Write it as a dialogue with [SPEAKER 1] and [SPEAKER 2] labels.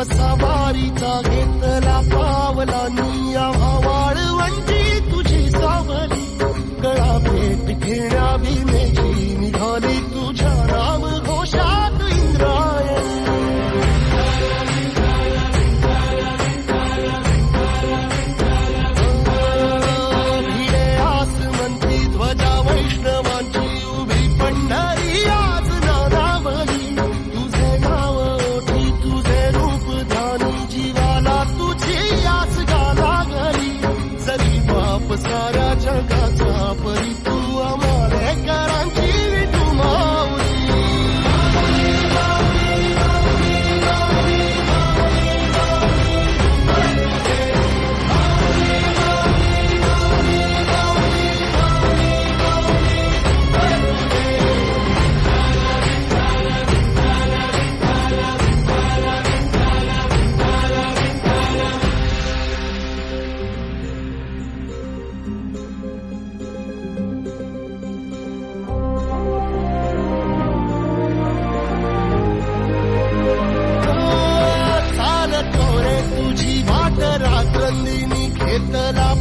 [SPEAKER 1] सवारीचा घेतला पावलांनी वाळवंटी तुझी सावली गळा भेट घेण्या भीमेची निघाली तुझ्या राम घोषात इंद्रायणी भिडे आसमंती ध्वजा वैष्णवांची उभी पंढरी आज नानावली तुझे नाव ओठी तुझे रूप जीवाला तुझी आस गाला गली जरी बाप साऱ्या जगाचा परी तू आमालेकरांची विठू माऊली रात्रंदिनी घेतला